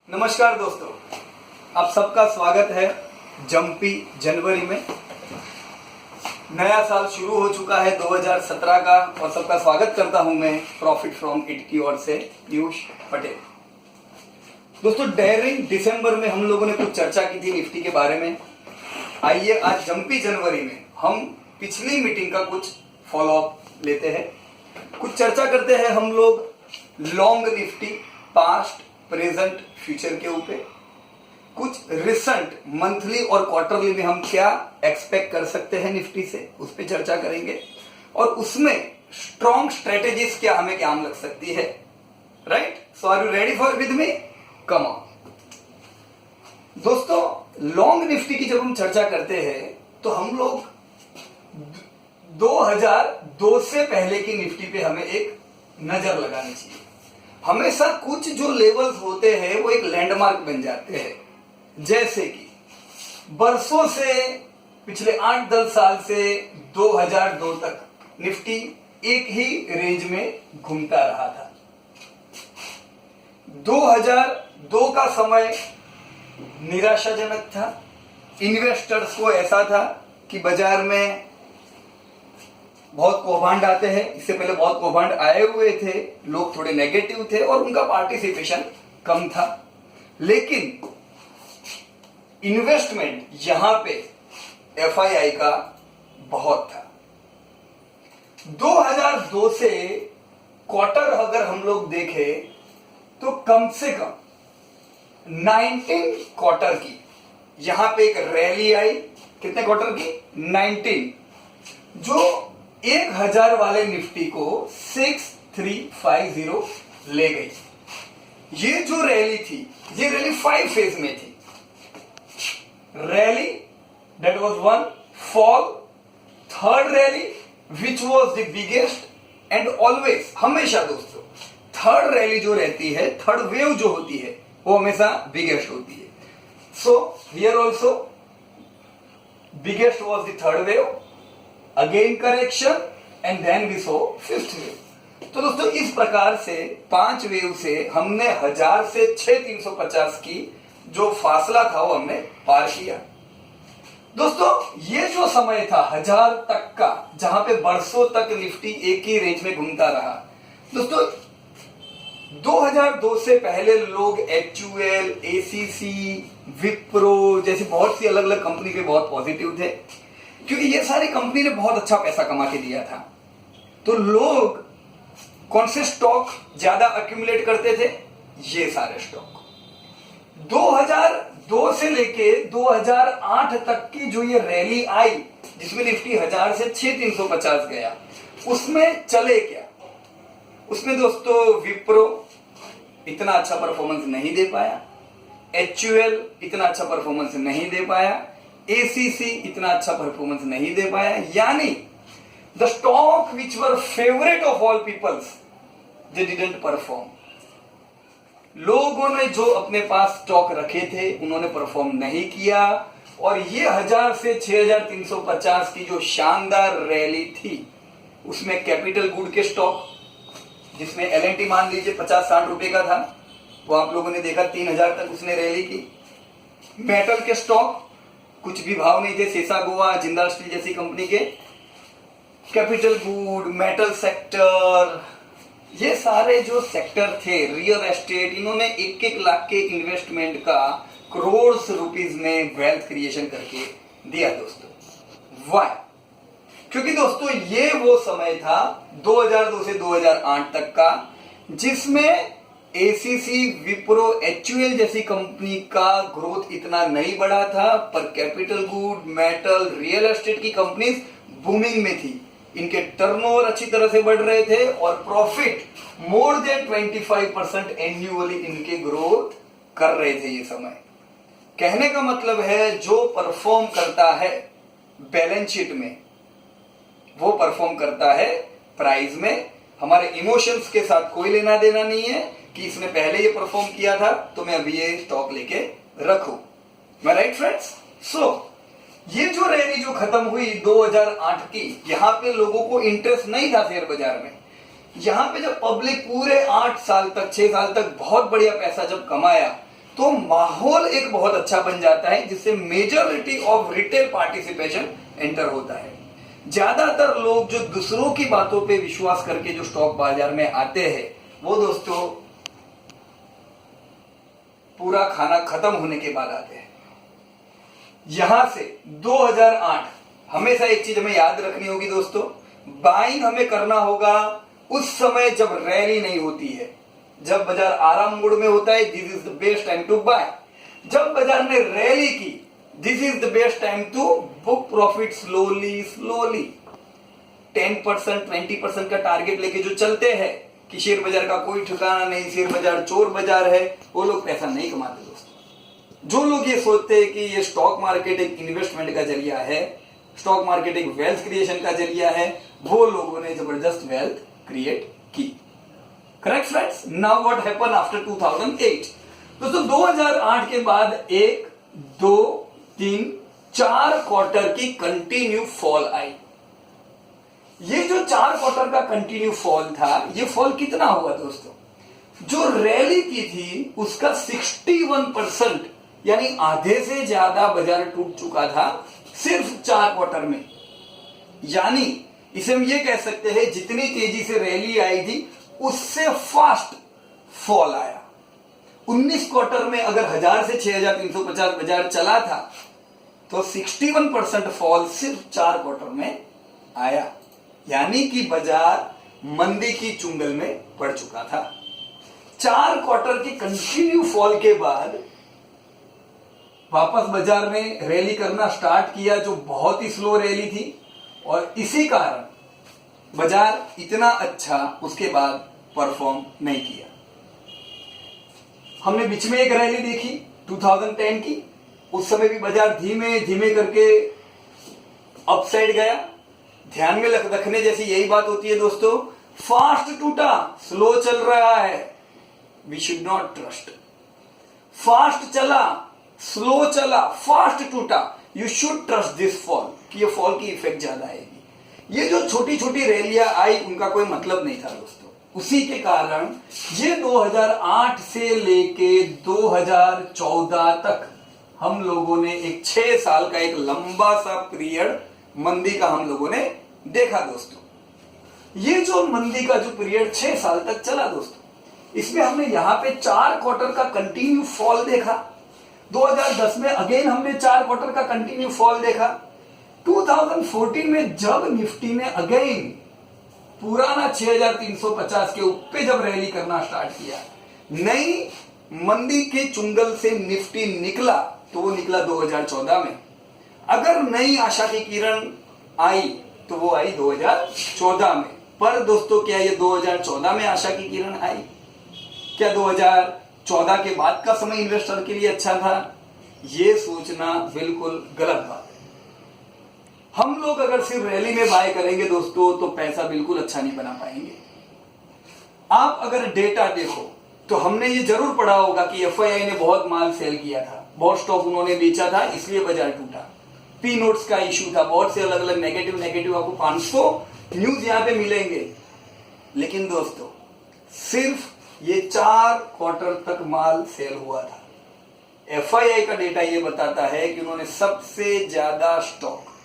नमस्कार दोस्तों, आप सबका स्वागत है जंपी जनवरी में। नया साल शुरू हो चुका है 2017 का और सबका स्वागत करता हूं मैं प्रॉफिट फ्रॉम इट की ओर से पीयूष पटेल। दोस्तों, डेयरिंग दिसंबर में हम लोगों ने कुछ चर्चा की थी निफ्टी के बारे में। आइए आज जंपी जनवरी में हम पिछली मीटिंग का कुछ फॉलोअप लेते हैं, कुछ चर्चा करते हैं हम लोग long Nifty past present future के ऊपर, कुछ रिसेंट मंथली और क्वार्टरली में हम क्या एक्सपेक्ट कर सकते हैं निफ्टी से, उस पर चर्चा करेंगे और उसमें स्ट्रॉन्ग स्ट्रेटेजीज क्या हमें काम लग सकती है। Right, so are you ready for with me? Come on दोस्तों, लॉन्ग निफ्टी की जब हम चर्चा करते हैं तो हम लोग 2002 से पहले की निफ्टी पे हमें एक नजर लगानी चाहिए। हमेशा कुछ जो लेवल्स होते हैं वो एक लैंडमार्क बन जाते हैं। जैसे कि बरसों से, पिछले 8-10 साल से 2002 तक निफ्टी एक ही रेंज में घूमता रहा था। 2002 का समय निराशाजनक था। इन्वेस्टर्स को ऐसा था कि बाजार में बहुत कौभांड आते हैं, इससे पहले बहुत कौभांड आए हुए थे, लोग थोड़े नेगेटिव थे और उनका पार्टिसिपेशन कम था। लेकिन इन्वेस्टमेंट यहां पे एफआईआई का बहुत था। 2002 से क्वार्टर अगर हम लोग देखें तो कम से कम 19 क्वार्टर की यहां पे एक रैली आई। कितने क्वार्टर की? 19, जो 1000 वाले निफ्टी को 6350 ले गई। ये जो रैली थी, ये रैली 5 फेज में थी। Rally that was one, fall, third rally which was the biggest and always, हमेशा दोस्तों थर्ड रैली जो रहती है, थर्ड वेव जो होती है, वो हमेशा बिगेस्ट होती है। So here also biggest was the third wave, again correction and then we saw fifth wave. तो दोस्तों इस प्रकार से 5 वेव से हमने 1000 से 6350 की जो फासला था वो हमने पार किया। दोस्तों ये जो समय था 1000 तक का, जहां पे बरसों तक निफ्टी एक ही रेंज में घूमता रहा। दोस्तों 2002 से पहले लोग एचयूएल, एसीसी, विप्रो जैसी बहुत सी अलग अलग कंपनी पे बहुत पॉजिटिव थे, क्योंकि ये सारी कंपनी ने बहुत अच्छा पैसा कमा के दिया था। तो लोग कौन से स्टॉक ज्यादा अक्यूमुलेट करते थे? ये सारे स्टॉक। 2002 से लेके 2008 तक की जो ये रैली आई, जिसमें निफ्टी 1000 से 6350 गया, उसमें चले क्या? उसमें दोस्तों विप्रो इतना अच्छा परफॉर्मेंस नहीं दे पाया, एचयूएल इतना अच्छा परफॉर्मेंस नहीं दे पाया, एसीसी इतना अच्छा परफॉर्मेंस नहीं दे पाया। यानी the stock which were favourite of all peoples, they didn't perform. लोगों ने जो अपने पास स्टॉक रखे थे उन्होंने परफॉर्म नहीं किया और ये 1000 से 6350 की जो शानदार रैली थी, उसमें कैपिटल गुड के स्टॉक, जिसमें एलएनटी मान लीजिए 50-60 रुपए का था, वो आप लोगों ने देखा 3000 तक उसने रैली की। मेटल के स्टॉक कुछ भी भाव नहीं थे, सेसा गोवा, जिंदाल स्टील जैसी कंपनी के। कैपिटल गुड, मेटल सेक्टर, ये सारे जो सेक्टर थे, रियल एस्टेट, इन्होंने 1-1 लाख के इन्वेस्टमेंट का करोड़ रुपीस में वेल्थ क्रिएशन करके दिया दोस्तों। वाई? क्योंकि दोस्तों ये वो समय था 2002 से 2008 तक का, जिसमें एसीसी, विप्रो, एचयूएल जैसी कंपनी का ग्रोथ इतना नहीं बढ़ा था, पर capital good, metal, real estate की कंपनीज बूमिंग में थी। इनके टर्नओवर अच्छी तरह से बढ़ रहे थे और प्रॉफिट मोर देन 25% एन्युअली इनके ग्रोथ कर रहे थे ये समय। कहने का मतलब है जो परफॉर्म करता है बैलेंस शीट में, वो परफॉर्म करता है प्राइस में। हमारे इमोशंस के साथ कोई लेना देना नहीं है कि इसने पहले ये परफॉर्म किया था तो मैं अभी ये स्टॉक लेके रखूं। मैं राइट फ्रेंड्स? सो ये जो रैली जो खत्म हुई 2008 की, यहां पे लोगों को इंटरेस्ट नहीं था शेयर बाजार में। यहां पे जब पब्लिक पूरे 8 साल तक, 6 साल तक बहुत बढ़िया पैसा जब कमाया, तो माहौल एक बहुत अच्छा बन जाता है, जिससे majority of retail participation enter होता है। ज्यादातर लोग जो दूसरों की बातों पे विश्वास करके जो स्टॉक बाजार में आते हैं, वो दोस्तों पूरा खाना खत्म होने के बाद आते हैं। यहां से 2008, हमेशा एक चीज हमें याद रखनी होगी दोस्तों, बाइंग हमें करना होगा उस समय जब रैली नहीं होती है, जब बाजार आराम मोड में होता है, this is the best time to buy. जब बाजार ने रैली की, this is the best time to book profit slowly slowly. 10% 20% का टारगेट लेके जो चलते हैं कि शेयर बाजार का कोई ठिकाना नहीं, शेयर बाजार चोर बाजार है, वो लोग पैसा नहीं कमाते दोस्तों। जो लोग ये सोचते हैं कि ये स्टॉक मार्केट एक इन्वेस्टमेंट का जरिया है, स्टॉक मार्केट एक वेल्थ क्रिएशन का जरिया है, वो लोगों ने जबरदस्त वेल्थ क्रिएट की। Correct friends? Now what happen after 2008? दोस्तों 2008 के बाद 1, 2, 3, 4 क्वार्टर की कंटिन्यू फॉल आई। ये जो 4 क्वार्टर का कंटिन्यू फॉल था, ये फॉल कितना हुआ दोस्तों? जो रैली की थी उसका 61%, यानी आधे से ज्यादा बाजार टूट चुका था सिर्फ 4 क्वार्टर में। यानी इसे हम ये कह सकते हैं, जितनी तेजी से रैली आई थी उससे फास्ट फॉल आया। 19 क्वार्टर में अगर 1000 से 6350 बाजार चला था, तो 61% फॉल सिर्फ 4 क्वार्टर में आया। यानी कि बाजार मंदी की चुंगल में पड़ चुका था। 4 क्वार्टर की कंटिन्यू फॉल के बाद वापस बाजार ने रैली करना स्टार्ट किया, जो बहुत ही स्लो रैली थी, और इसी कारण बाजार इतना अच्छा उसके बाद परफॉर्म नहीं किया। हमने बीच में एक रैली देखी 2010 की, उस समय भी बाजार धीमे धीमे करके अपसाइड गया। ध्यान में रखने जैसी यही बात होती है दोस्तों, फास्ट टूटा, स्लो चल रहा है, we should not trust. Fast चला, स्लो चला, फास्ट टूटा, you should trust this fall, कि ये फॉल की इफेक्ट ज्यादा आएगी। ये जो छोटी छोटी रैलियां आई, उनका कोई मतलब नहीं था दोस्तों। उसी के कारण ये 2008 से लेके 2014 तक हम लोगों ने एक 6 साल का एक लंबा सा पीरियड मंदी का हम लोगों ने देखा दोस्तों। ये जो मंदी का जो पीरियड 6 साल तक चला दोस्तों, इसमें हमने यहां पे 4 क्वार्टर का कंटिन्यू फॉल देखा। 2010 में अगेन हमने 4 क्वार्टर का कंटिन्यू फॉल देखा। 2014 में जब निफ्टी ने अगेन पुराना 6350 के ऊपर जब रैली करना स्टार्ट किया, नई मंदी के चुंगल से निफ्टी निकला, तो वो निकला 2014 में। अगर नई आशा की किरण आई तो वो आई 2014 में। पर दोस्तों क्या ये 2014 में आशा की किरण आई? क्या 2014 के बाद का समय इन्वेस्टर के लिए अच्छा था? ये सोचना बिल्कुल गलत बात है। हम लोग अगर सिर्फ रैली में बाय करेंगे दोस्तों, तो पैसा बिल्कुल अच्छा नहीं बना पाएंगे। आप अगर डेटा देखो तो हमने ये जरूर पढ़ा होगा कि एफआईआई ने बहुत माल सेल किया था, बहुत स्टॉक उन्होंने बेचा था, इसलिए बाजार टूटा। पी नोट्स का इश्यू था, बहुत से अलग अलग नेगेटिव आपको 500 न्यूज यहां पे मिलेंगे। लेकिन दोस्तों सिर्फ ये 4 क्वार्टर तक माल सेल हुआ था। एफआईआई का डेटा ये बताता है कि उन्होंने सबसे ज्यादा स्टॉक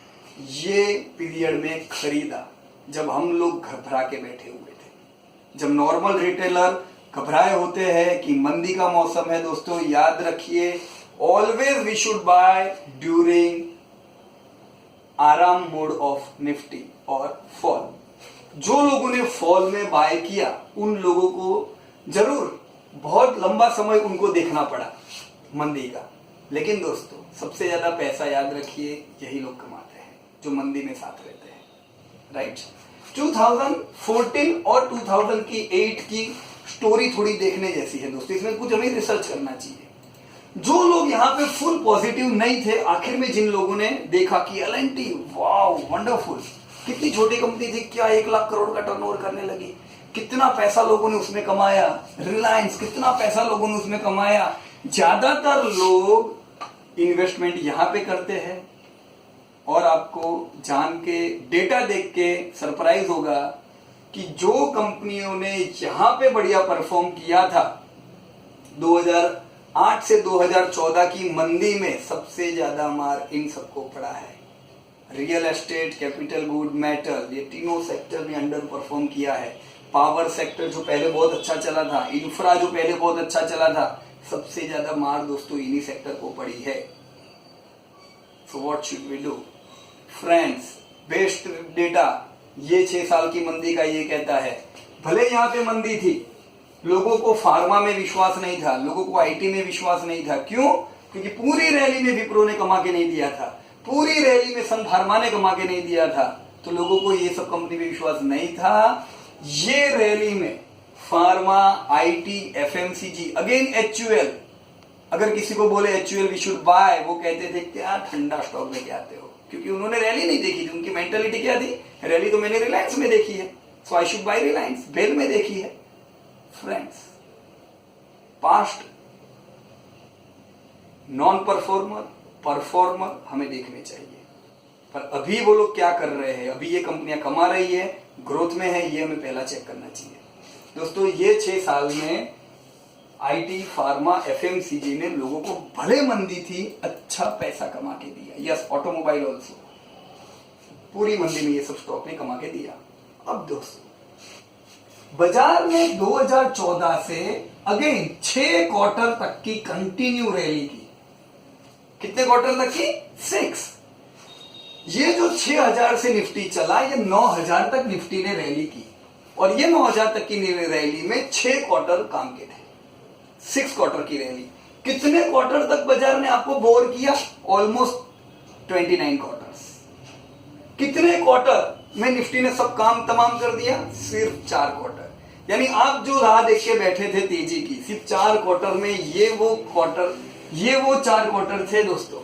ये पीरियड में खरीदा जब हम लोग घबरा के बैठे हुए थे। जब नॉर्मल रिटेलर घबराए होते हैं कि मंदी का मौसम है दोस्तों, याद रखिए, always we should buy during आराम मोड ऑफ निफ्टी और फॉल। जो लोगों ने फॉल में बाय किया, उन लोगों को जरूर बहुत लंबा समय उनको देखना पड़ा मंदी का। लेकिन दोस्तों सबसे ज्यादा पैसा, याद रखिए, यही लोग कमाते हैं जो मंदी में साथ रहते हैं। राइट? 2014 और 2008 की स्टोरी थोड़ी देखने जैसी है दोस्तों। इसमें कुछ हमें रिसर्च करना चाहिए। जो लोग यहाँ पे फुल पॉजिटिव नहीं थे, आखिर में जिन लोगों ने देखा कि एल&टी, वाओ वंडरफुल, कितनी छोटी कंपनी थी, क्या 1 लाख करोड़ का टर्नओवर करने लगी, कितना पैसा लोगों ने उसमें कमाया। रिलायंस, कितना पैसा लोगों ने उसमें कमाया। ज्यादातर लोग इन्वेस्टमेंट यहां पे करते हैं, और आपको जान के, डेटा देख के सरप्राइज होगा कि जो कंपनियों ने यहां पे बढ़िया परफॉर्म किया था 8 से 2014 की मंदी में सबसे ज्यादा मार इन सबको पड़ा है। Real estate, capital good, metal, ये तीनों सेक्टर ने अंडर परफॉर्म किया है। पावर सेक्टर जो पहले बहुत अच्छा चला था, इंफ्रा जो पहले बहुत अच्छा चला था, सबसे ज्यादा मार दोस्तों इन्हीं सेक्टर को पड़ी है। So what should we do friends? Best data ये 6 साल की मंदी का ये कहता है, भले यहाँ पे मंदी थी, लोगों को फार्मा में विश्वास नहीं था, लोगों को आईटी में विश्वास नहीं था। क्यों? क्योंकि पूरी रैली में विप्रो ने कमा के नहीं दिया था, पूरी रैली में सन फार्मा ने कमा के नहीं दिया था, तो लोगों को ये सब कंपनी में विश्वास नहीं था। ये रैली में pharma, IT, FMCG, again HUL, अगर किसी को बोले एचयूएल वी शुड बाय, वो कहते थे क्या ठंडा स्टॉक लेके आते हो, क्योंकि उन्होंने रैली नहीं देखी थी। उनकी मेंटालिटी क्या थी? रैली तो मैंने रिलायंस में देखी है, so I should buy Reliance, BEL में देखी है। Friends, past non performer, performer हमें देखने चाहिए, पर अभी वो लोग क्या कर रहे हैं, अभी ये कंपनियां कमा रही है, ग्रोथ में है, ये हमें पहला चेक करना चाहिए। दोस्तों, ये 6 साल में आईटी, फार्मा, एफएमसीजी ने लोगों को भले मंदी थी, अच्छा पैसा कमा के दिया। यस, ऑटोमोबाइल ऑल्सो, पूरी मंदी में ये सब स्टॉक ने कमा के दिया। अब दोस्तों, बाजार में 2014 से अगेन 6 क्वार्टर तक की कंटिन्यू रैली की। कितने क्वार्टर तक की? 6। ये जो 6000 से निफ्टी चला, ये 9000 तक निफ्टी ने रैली की, और ये 9000 तक की रैली में 6 क्वार्टर काम के थे। 6 क्वार्टर की रैली। कितने क्वार्टर तक बाजार ने आपको बोर किया? Almost 29 quarters. कितने क्वार्टर में निफ्टी ने सब काम तमाम कर दिया? सिर्फ 4 क्वार्टर। यानी आप जो राह देख के बैठे थे तेजी की, सिर्फ 4 क्वार्टर में ये वो 4 क्वार्टर थे दोस्तों,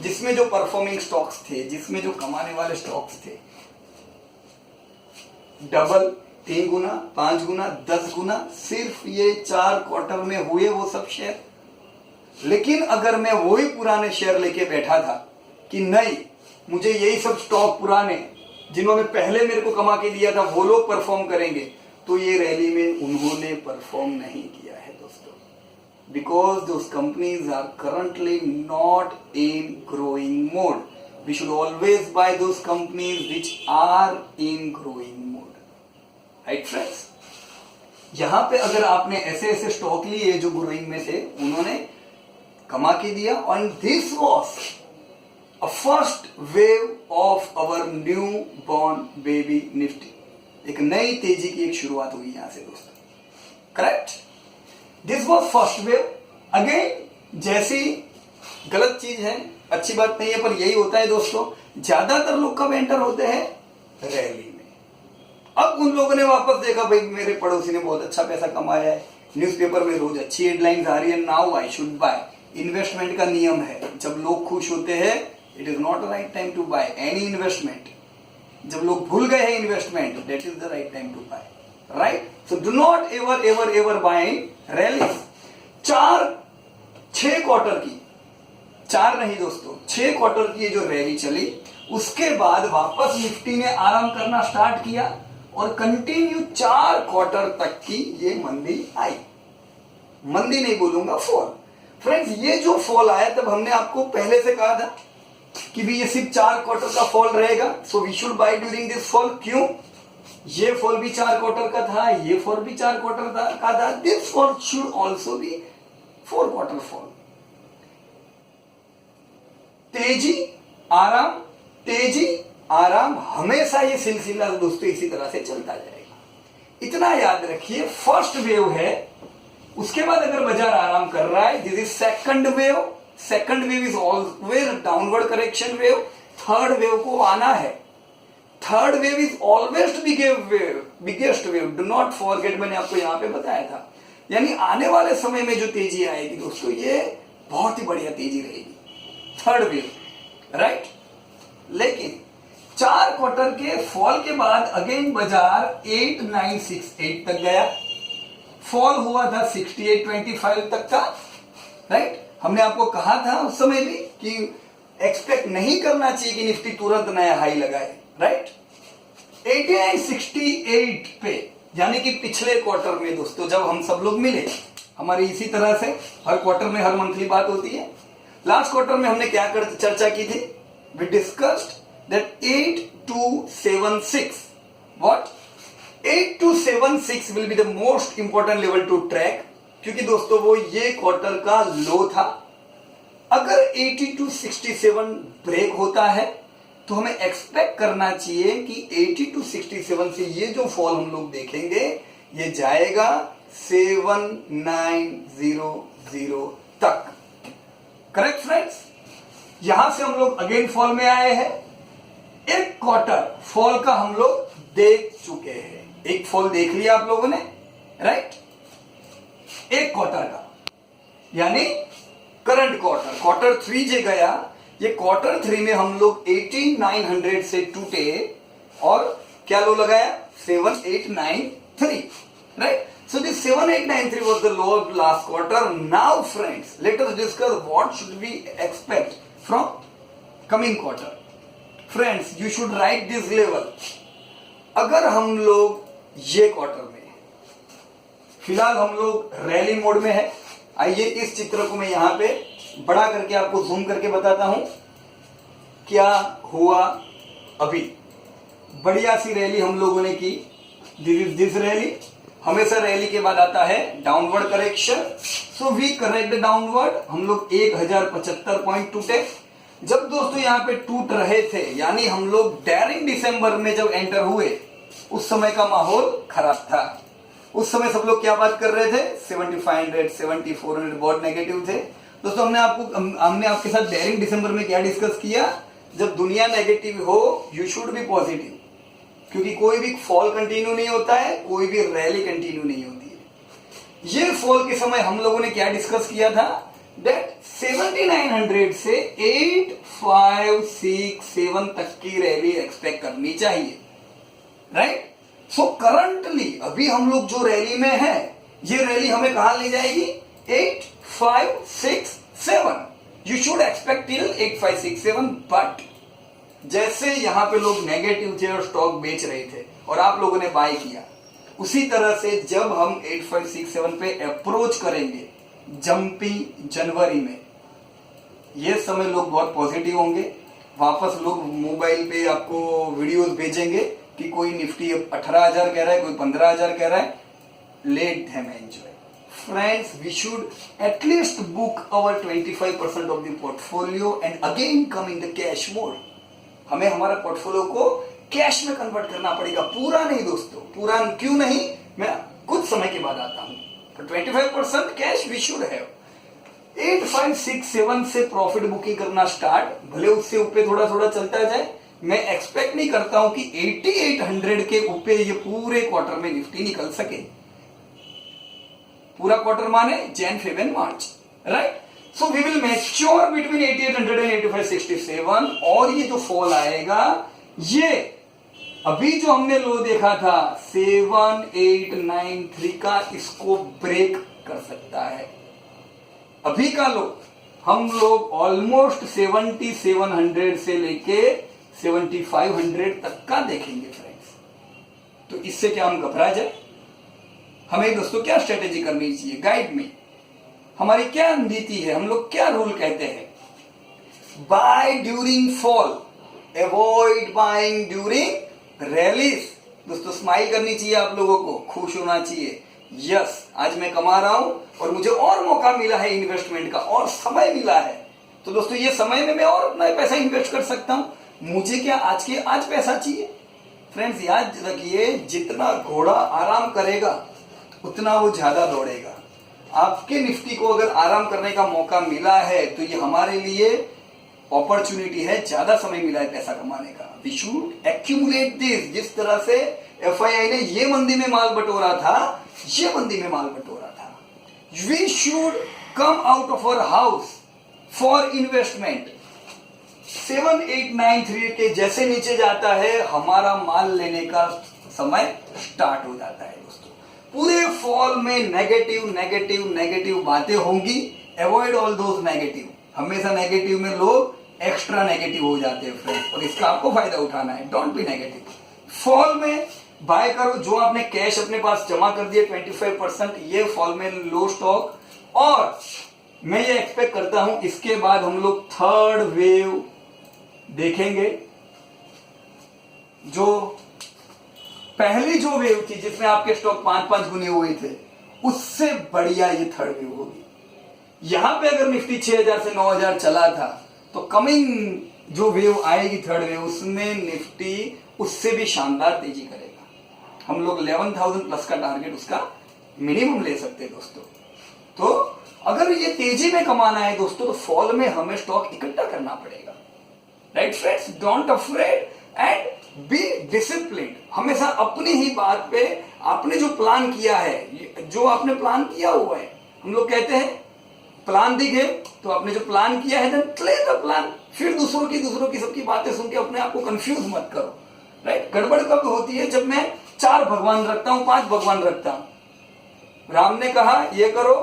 जिसमें जो परफॉर्मिंग स्टॉक्स थे, जिसमें जो कमाने वाले स्टॉक्स थे, डबल, 3 गुना, 5 गुना, 10 गुना, सिर्फ ये 4 क्वार्टर में हुए वो सब शेयर। लेकिन अगर मैं वही पुराने शेयर लेके बैठा था कि नहीं, मुझे यही सब स्टॉक पुराने जिन्होंने पहले मेरे को कमा के दिया था वो लोग परफॉर्म करेंगे, तो ये रैली में उन्होंने परफॉर्म नहीं किया है दोस्तों, because those companies are currently not in growing mode. We should always buy those companies which are in growing mode, right friends? यहां पे अगर आपने ऐसे ऐसे स्टॉक लिए जो ग्रोइंग में थे, उन्होंने कमा के दिया, और this was a first wave of our new born baby Nifty. एक नई तेजी की एक शुरुआत हुई यहां से दोस्तों, correct? This was first wave. Again, जैसी गलत चीज है, अच्छी बात नहीं है, पर यही होता है दोस्तों, ज्यादातर लोग कब एंटर होते हैं? रैली में। अब उन लोगों ने वापस देखा, भाई मेरे पड़ोसी ने बहुत अच्छा पैसा कमाया है, न्यूज़पेपर में रोज अच्छी हेडलाइंस आ रही है, now I should buy. Investment का नियम है, जब लोग खुश होते हैं, it is not the right time to buy any investment. जब लोग भूल गए हैं investment, that is the right time to buy, right? So do not ever ever ever buy in rallies. 6 quarter की, 4 नहीं दोस्तों, 6 क्वार्टर की ये जो रैली चली, उसके बाद वापस निफ्टी ने आराम करना स्टार्ट किया, और कंटिन्यू 4 क्वार्टर तक की ये मंदी आई। मंदी नहीं बोलूंगा, फॉल। फ्रेंड्स, ये जो फॉल आया, तब हमने आपको पहले से कहा था कि भी ये सिर्फ 4 क्वार्टर का फॉल रहेगा, so we should buy during this fall. क्यों? ये फॉल भी 4 क्वार्टर का था, ये फॉल भी 4 क्वार्टर का था, this fall should also be 4 quarter fall. तेजी आराम, तेजी आराम, हमेशा ये सिलसिला दोस्तों इसी तरह से चलता जाएगा। इतना याद रखिए, फर्स्ट वेव है, उसके बाद अगर बाजार आराम कर रहा है, this is second wave. Second wave is always downward correction wave. Third wave को आना है, third wave is always biggest wave, do not forget, मैंने आपको यहां पे बताया था। यानी आने वाले समय में जो तेजी आएगी दोस्तों, ये बहुत ही बढ़िया तेजी रहेगी, थर्ड वेव, राइट? लेकिन 4 क्वार्टर के फॉल के बाद अगेन बाजार 8968 तक गया, फॉल हुआ था 6825 तक का, राइट? हमने आपको कहा था उस समय भी कि एक्सपेक्ट नहीं करना चाहिए कि निफ्टी तुरंत नया हाई लगाए, राइट? 8968 पे, यानी कि पिछले क्वार्टर में दोस्तों जब हम सब लोग मिले, हमारी इसी तरह से हर क्वार्टर में, हर मंथली बात होती है। लास्ट क्वार्टर में हमने क्या चर्चा की थी? We discussed that 8276 what 8276 will be the most important level to track, क्योंकि दोस्तों वो ये क्वार्टर का लो था। अगर 8267 ब्रेक होता है तो हमें एक्सपेक्ट करना चाहिए कि 8267 से ये जो फॉल हम लोग देखेंगे ये जाएगा 7900 तक। Correct friends? यहां से हम लोग अगेन फॉल में आए हैं। एक क्वार्टर फॉल का हम लोग देख चुके हैं, एक फॉल देख लिया आप लोगों ने, राइट? एक क्वार्टर का, यानी करंट क्वार्टर 3 जे गया, ये क्वार्टर 3 में हम लोग 8900 से टूटे और क्या लो लगाया? 7893, right? So this 7893 was the low of last quarter. Now friends, let us discuss what should we expect from coming quarter. Friends, you should write this level. अगर हम लोग ये क्वार्टर में, फिलहाल हम लोग रैली मोड में है। आइए इस चित्र को मैं यहां पे बड़ा करके आपको जूम करके बताता हूं क्या हुआ। अभी बढ़िया सी रैली हम लोगों ने की। दिस रैली, हमेशा रैली के बाद आता है downward correction. So we correct downward. हम लोग 1075 पॉइंट टूटे। जब दोस्तों यहाँ पे टूट रहे थे, यानी हम लोग डेरिंग दिसंबर में जब एंटर हुए, उस समय का माहौल खराब था। उस समय सब लोग क्या बात कर रहे थे? 7500, 7400 बहुत नेगेटिव थे। दोस्तों हमने आपके साथ डेरिंग दिसंबर में क्या डिस्कस किया? जब दुनिया नेगेटिव हो, यू शुड बी पॉजिटिव, क्योंकि कोई भी फॉल कंटिन्यू नहीं होता है, कोई भी रैली कंटिन्यू नहीं होती है। ये फॉल के समय हम लोगों ने क्या डिस्कस किया था? दैट 7900 से 8567 तक की रैली एक्सपेक्ट करनी चाहिए, राइट? सो करंटली अभी हम लोग जो रैली में है, ये रैली हमें कहां ले जाएगी? 8567। You should expect till 8567, but जैसे यहां पे लोग नेगेटिव थे और स्टॉक बेच रहे थे और आप लोगों ने बाय किया, उसी तरह से जब हम 8567 पे अप्रोच करेंगे जंपी जनवरी में, ये समय लोग बहुत पॉजिटिव होंगे। वापस लोग मोबाइल पे आपको वीडियोस भेजेंगे कि कोई निफ्टी 18,000 कह रहा है, कोई 15,000 कह रहा है। Let them enjoy. Friends, we should at least book our 25% of the portfolio and again come in the cash mode. हमें हमारा पोर्टफोलियो को कैश में कन्वर्ट करना पड़ेगा, पूरा नहीं दोस्तों। पूरा क्यों नहीं, मैं कुछ समय के बाद आता हूं। तो 25% कैश वी शुड हैव। 8567 से प्रॉफिट बुकिंग करना स्टार्ट, भले उससे ऊपर थोड़ा थोड़ा चलता जाए। मैं एक्सपेक्ट नहीं करता हूं कि 8800 के ऊपर ये पूरे क्वार्टर में निफ्टी निकल सके। पूरा क्वार्टर माने Jan, Feb and March, right? So we will mature between 8800 and 8567। और ये जो फॉल आएगा, ये अभी जो हमने लो देखा था 7893 का, इसको ब्रेक कर सकता है। अभी का लो हम लोग ऑलमोस्ट 7700 से लेके 7500 तक का देखेंगे फ्रेंड्स। तो इससे क्या हम घबरा जाए? हमें दोस्तों क्या स्ट्रेटेजी करनी चाहिए? गाइड में हमारी क्या नीति है? हम लोग क्या रूल कहते हैं? Buy during fall, avoid buying during rallies. दोस्तों स्माइल करनी चाहिए आप लोगों को, खुश होना चाहिए। यस, आज मैं कमा रहा हूं और मुझे और मौका मिला है इन्वेस्टमेंट का, और समय मिला है। तो दोस्तों ये समय में मैं और अपना पैसा इन्वेस्ट कर सकता हूं। मुझे क्या आज पैसा चाहिए? फ्रेंड्स याद रखिए, जितना घोड़ा आराम करेगा उतना वो ज्यादा दौड़ेगा। आपके निफ्टी को अगर आराम करने का मौका मिला है तो ये हमारे लिए अपॉर्चुनिटी है, ज्यादा समय मिला है पैसा कमाने का। We should accumulate this. जिस तरह से एफआईआई ने ये मंदी में माल बटोरा था, ये मंदी में माल बटोरा था। We should come out of our house for investment. 7893 के जैसे नीचे जाता है, हमारा माल लेने का समय स्टार्ट हो जाता है दोस्तों। पूरे फॉल में नेगेटिव बातें होंगी। Avoid all those negative. हमेशा नेगेटिव में लोग एक्स्ट्रा नेगेटिव हो जाते हैं फ्रेंड्स, और इसका आपको फायदा उठाना है। Don't be negative. फॉल में बाय करो, जो आपने कैश अपने पास जमा कर दिया 25%, ये फॉल में लो स्टॉक। और मैं ये एक्सपेक्ट करता हूं इसके बाद हम लोग थर्ड वेव देखेंगे। जो पहली जो वेव थी जिसमें आपके स्टॉक 5-5 गुने हुए थे, उससे बढ़िया ये थर्ड वेव होगी। यहां पे अगर निफ्टी 6000 से 9000 चला था, तो कमिंग जो वेव आएगी थर्ड वेव, उसमें निफ्टी उससे भी शानदार तेजी करेगा। हम लोग 11,000 प्लस का टारगेट उसका मिनिमम ले सकते हैं दोस्तों। तो अगर ये तेजी में कमाना है दोस्तों, तो फॉल में हमें स्टॉक इकट्ठा करना पड़ेगा। Right friends, don't afraid and be disciplined. हमेशा अपनी ही बात पे आपने जो प्लान किया है, जो आपने प्लान किया हुआ है, हम लोग कहते हैं प्लान दिखे, तो आपने जो प्लान किया है देन प्ले द प्लान। फिर दूसरों की सबकी बातें सुन के अपने आप को कंफ्यूज मत करो। राइट, गड़बड़ कब होती है? जब मैं 4 भगवान रखता हूं, 5 भगवान रखता हूं। राम ने कहा ये करो,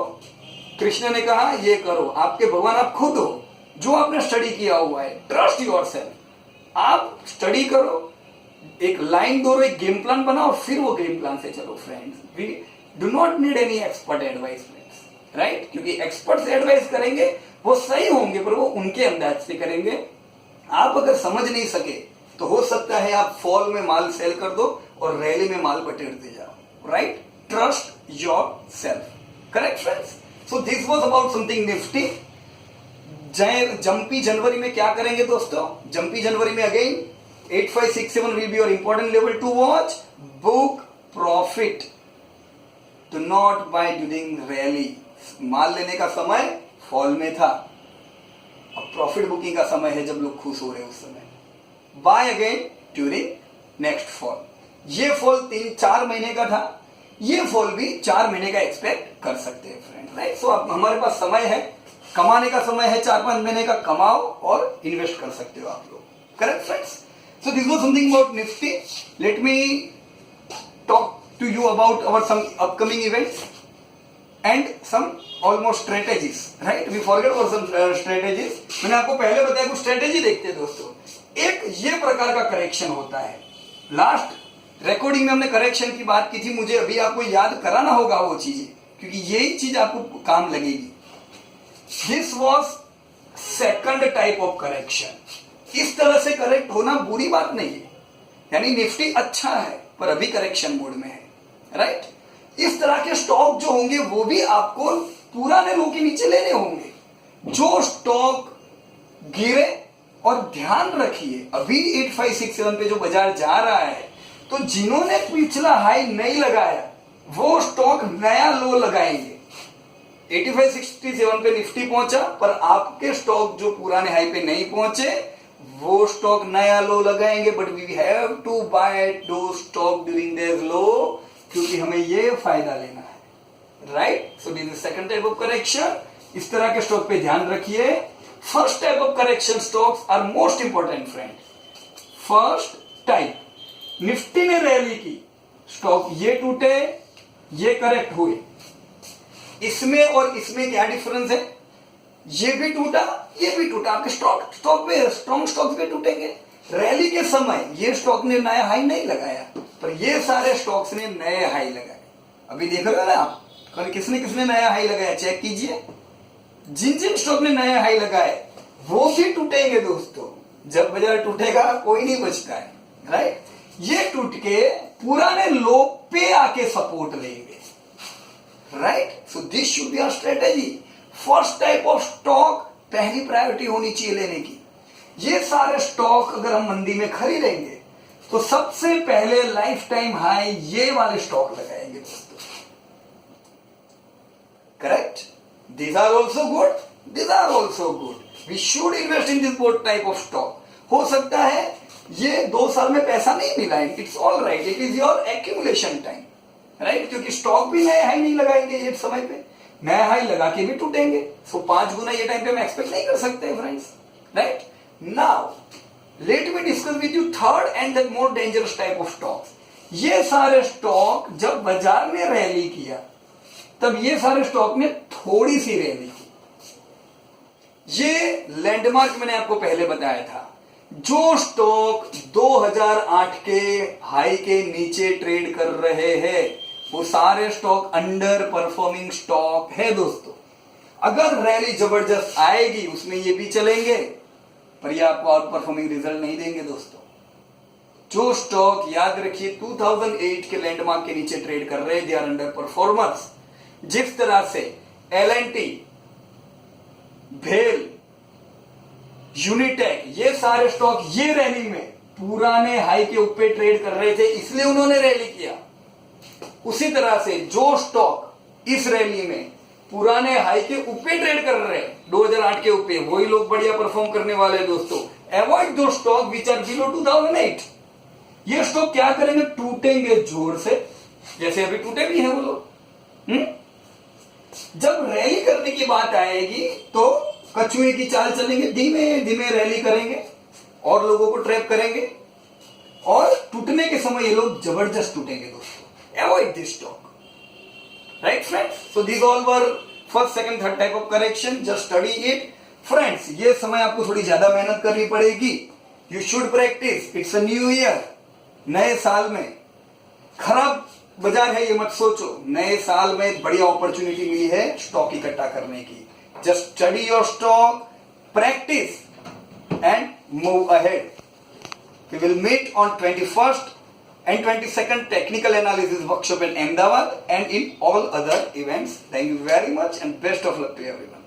कृष्ण ने कहा ये करो। आपके भगवान आप खुद हो, जो आपने स्टडी किया हुआ है। Trust yourself. आप स्टडी करो, एक लाइन दो, एक गेम प्लान बनाओ, फिर वो गेम प्लान से चलो friends. We do not need any expert advice friends, right? क्योंकि एक्सपर्ट से एडवाइस करेंगे वो सही होंगे, पर वो उनके अंदाज से करेंगे। आप अगर समझ नहीं सके तो हो सकता है आप फॉल में माल सेल कर दो और रैली में माल पटेरते जाओ। Right, trust yourself. Correct friends? So this was about something Nifty. Jumpy जनवरी में क्या करेंगे दोस्तों? जंपी जनवरी में again 8567 will be your important level to watch. Book profit. Do not buy during rally. माल लेने का समय फॉल में था, अब प्रॉफिट बुकिंग का समय है जब लोग खुश हो रहे हैं उस समय। Buy again during next fall. ये फॉल 3-4 महीने का था, ये फॉल भी 4 महीने का एक्सपेक्ट कर सकते हैं फ्रेंड। राइट, सो अब हमारे पास समय है, कमाने का समय है, 4-5 महीने का कमाओ और इन्वेस्ट कर सकते हो आप लोग। Correct friends? So this was something about Nifty. Let me talk to you about our some upcoming events and some almost strategies. Right? We forget about some strategies. मैंने आपको पहले बताया कुछ स्ट्रेटेजी देखते हैं दोस्तों। एक ये प्रकार का करेक्शन होता है। लास्ट रिकॉर्डिंग में हमने करेक्शन की बात की थी, मुझे अभी आपको याद कराना होगा वो चीजें, क्योंकि यही चीज आपको काम लगेगी। This was second type of correction. इस तरह से करेक्ट होना बुरी बात नहीं है, यानी निफ्टी अच्छा है पर अभी करेक्शन मोड में है। राइट, इस तरह के स्टॉक जो होंगे वो भी आपको पुराने लो के नीचे लेने होंगे। जो स्टॉक गिरे, और ध्यान रखिए अभी 8567 पे जो बाजार जा रहा है, तो जिन्होंने पिछला हाई नहीं लगाया वो स्टॉक नया लो लगाएंगे। 8567 पे निफ्टी पहुंचा, पर आपके स्टॉक जो पुराने हाई पे नहीं पहुंचे वो स्टॉक नया लो लगाएंगे। But we have to buy those stock during their low, क्योंकि हमें ये फायदा लेना है। Right, so this is second type of correction. इस तरह के स्टॉक पे ध्यान रखिए। First type of correction stocks are most important friend. First type, Nifty ने रैली की, स्टॉक ये टूटे, ये करेक्ट हुए। इसमें और इसमें क्या डिफरेंस है? ये भी टूटा, ये भी टूटा। आपके स्टॉक पे स्ट्रॉन्ग स्टॉक्स पे टूटेंगे। रैली के समय ये स्टॉक ने नया हाई नहीं लगाया, पर ये सारे स्टॉक्स ने नए हाई लगाए। अभी देख रहे हो ना आप, कल किसने किसने नया हाई लगाया, चेक कीजिए। जिन जिन स्टॉक ने नया हाई लगाए वो भी टूटेंगे दोस्तों। जब बाजार टूटेगा कोई नहीं बचता है। राइट, ये टूट के पुराने लो पे आके सपोर्ट लेंगे। Right, so this should be our strategy. First type of stock पहली प्रायोरिटी होनी चाहिए लेने की। ये सारे स्टॉक अगर हम मंदी में खरीदेंगे तो सबसे पहले लाइफ टाइम हाई ये वाले स्टॉक लगाएंगे दोस्तों। Correct, these are also good, these are also good. We should invest in this both type of stock. हो सकता है ये 2 साल में पैसा नहीं मिला है, it's all right, it is your accumulation time. Right, क्योंकि स्टॉक भी नए हाई नहीं लगाएंगे ये समय पे, नया हाई लगा के भी टूटेंगे। सो 5 गुना ये टाइम पे हम एक्सपेक्ट नहीं कर सकते friends. Right, now let me discuss with you third and the more dangerous type of stocks. ये सारे स्टॉक जब बाजार ने रैली किया, तब ये सारे स्टॉक ने थोड़ी सी रैली की। ये लैंडमार्क मैंने आपको पहले बताया था, जो स्टॉक 2008 के हाई के नीचे ट्रेड कर रहे हैं वो सारे स्टॉक अंडर परफॉर्मिंग स्टॉक है दोस्तों। अगर रैली जबरदस्त आएगी उसमें ये भी चलेंगे, पर ये आपको आउट परफॉर्मिंग रिजल्ट नहीं देंगे दोस्तों। जो स्टॉक याद रखिए 2008 के लैंडमार्क के नीचे ट्रेड कर रहे हैं, दे आर अंडर परफॉर्मर्स। जिस तरह से एलएनटी, भेल, यूनिटेक, ये सारे स्टॉक ये रैली में पुराने हाई के ऊपर ट्रेड कर रहे थे इसलिए उन्होंने रैली किया, उसी तरह से जो स्टॉक इस रैली में पुराने हाई के ऊपर ट्रेड कर रहे हैं 2008 के ऊपर, वही लोग बढ़िया परफॉर्म करने वाले हैं दोस्तों। अवॉइड दो स्टॉक विच आर बिलो 2008। ये स्टॉक क्या करेंगे, टूटेंगे जोर से, जैसे अभी टूटे भी हैं वो लोग। जब रैली करने की बात आएगी तो कछुए की चाल चलेंगे, धीमे धीमे रैली करेंगे और लोगों को ट्रैप करेंगे, और टूटने के समय ये लोग जबरदस्त टूटेंगे दोस्तों। Avoid this stock, right friends. So this all were first, second, third type of correction, just study it friends. ये समय आपको थोड़ी ज्यादा मेहनत करनी पड़ेगी, you should practice, it's a new year. नए साल में खराब बाजार है ये मत सोचो, नए साल में बढ़िया अपॉर्चुनिटी मिली है स्टॉक इकट्ठा करने की। Just study your stock, practice and move ahead. We will meet on 21st and 22nd technical analysis workshop in Ahmedabad and in all other events. Thank you very much and best of luck to everyone.